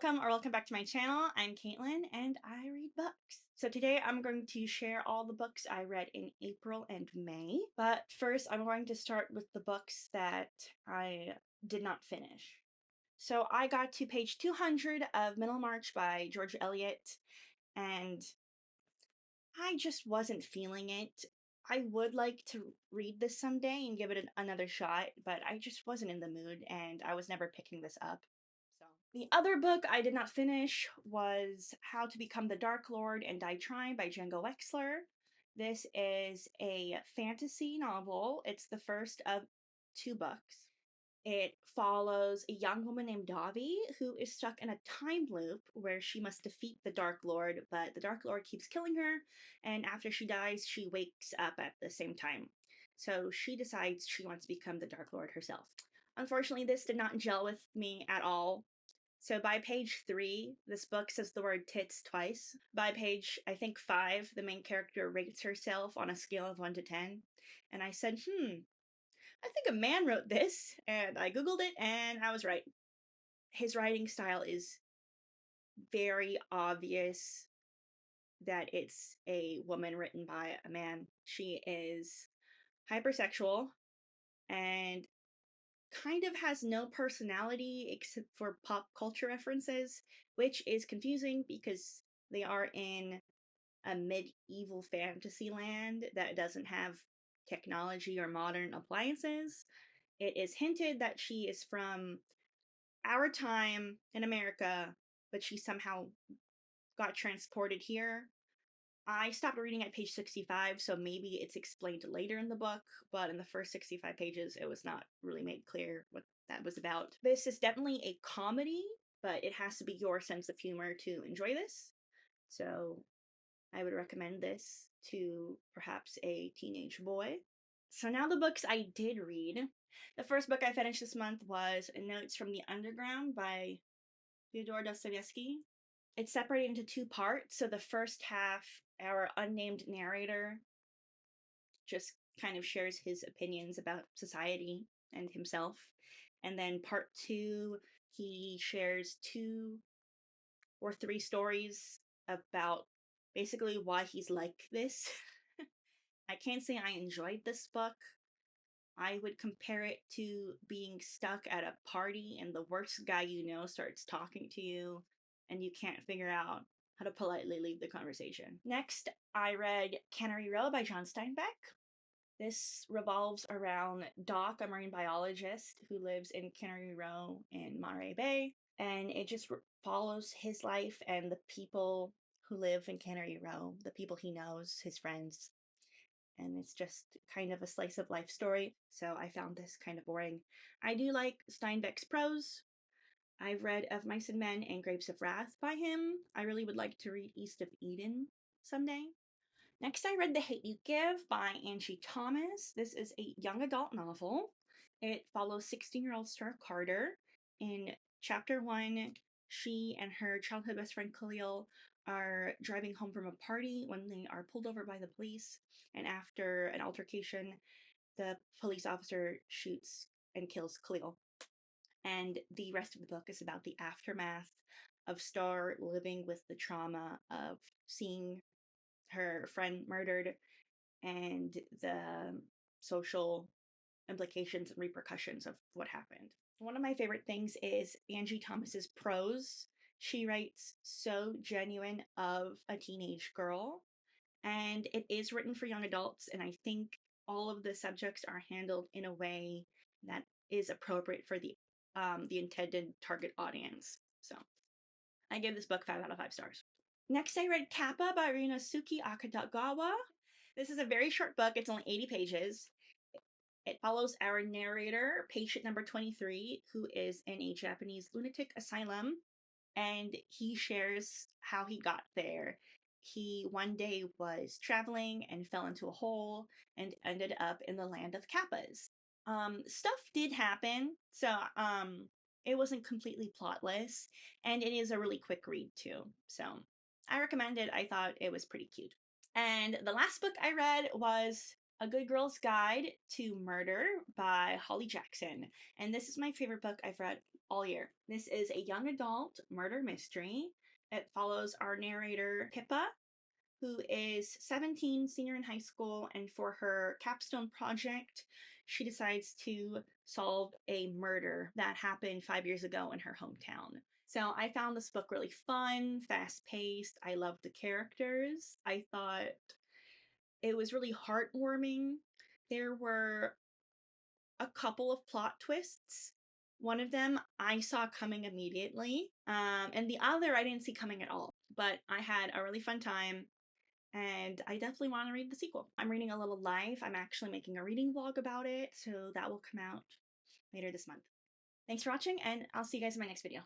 welcome back to my channel. I'm Caitlin and I read books. So today I'm going to share all the books I read in April and May. But first I'm going to start with the books that I did not finish. So I got to page 200 of Middlemarch by George Eliot and I just wasn't feeling it. I would like to read this someday and give it another shot, but I just wasn't in the mood and I was never picking this up. So the other book I did not finish was How to Become the Dark Lord and Die Trying by Django Wexler. This is a fantasy novel. It's the first of two books. It follows a young woman named Davi who is stuck in a time loop where she must defeat the Dark Lord, but the Dark Lord keeps killing her, and after she dies, she wakes up at the same time. So she decides she wants to become the Dark Lord herself. Unfortunately, this did not gel with me at all. So by page 3, this book says the word tits twice. By page, I think 5, the main character rates herself on a scale of 1 to 10. And I said, I think a man wrote this, and I googled it, and I was right. His writing style is very obvious that it's a woman written by a man. She is hypersexual and kind of has no personality except for pop culture references, which is confusing because they are in a medieval fantasy land that doesn't have technology or modern appliances. It is hinted that she is from our time in America, but she somehow got transported here. I stopped reading at page 65, so maybe it's explained later in the book, but in the first 65 pages, it was not really made clear what that was about. This is definitely a comedy, but it has to be your sense of humor to enjoy this. So I would recommend this to perhaps a teenage boy. So now the books I did read. The first book I finished this month was Notes from the Underground by Fyodor Dostoevsky. It's separated into two parts. So the first half, our unnamed narrator just kind of shares his opinions about society and himself. And then part 2, he shares 2 or 3 stories about basically why he's like this. I can't say I enjoyed this book. I would compare it to being stuck at a party and the worst guy you know starts talking to you and you can't figure out how to politely leave the conversation. Next, I read Cannery Row by John Steinbeck. This revolves around Doc, a marine biologist who lives in Cannery Row in Monterey Bay, and it just follows his life and the people who live in Cannery Row, the people he knows, his friends, and it's just kind of a slice of life story, so I found this kind of boring. I do like Steinbeck's prose. I've read Of Mice and Men and Grapes of Wrath by him. I really would like to read East of Eden someday. Next, I read The Hate You Give by Angie Thomas. This is a young adult novel. It follows 16-year-old Sarah Carter. In chapter 1, she and her childhood best friend Khalil are driving home from a party when they are pulled over by the police. And after an altercation, the police officer shoots and kills Khalil. And the rest of the book is about the aftermath of Star living with the trauma of seeing her friend murdered and the social implications and repercussions of what happened. One of my favorite things is Angie Thomas's prose. She writes so genuine of a teenage girl, and it is written for young adults, and I think all of the subjects are handled in a way that is appropriate for the intended target audience. So I gave this book 5 out of 5 stars. Next, I read Kappa by Ryunosuke Akutagawa. This is a very short book. It's only 80 pages. It follows our narrator, patient number 23, who is in a Japanese lunatic asylum, and he shares how he got there. He one day was traveling and fell into a hole and ended up in the land of Kappas. Stuff did happen, so it wasn't completely plotless, and it is a really quick read too. So I recommend it. I thought it was pretty cute. And the last book I read was A Good Girl's Guide to Murder by Holly Jackson. And this is my favorite book I've read all year. This is a young adult murder mystery. It follows our narrator, Pippa, who is 17, senior in high school, and for her capstone project, she decides to solve a murder that happened 5 years ago in her hometown. So I found this book really fun, fast paced. I loved the characters. I thought it was really heartwarming. There were a couple of plot twists. One of them I saw coming immediately, and the other I didn't see coming at all. But I had a really fun time, and I definitely want to read the sequel. I'm reading A Little Life. I'm actually making a reading vlog about it, so that will come out later this month. Thanks for watching, and I'll see you guys in my next video.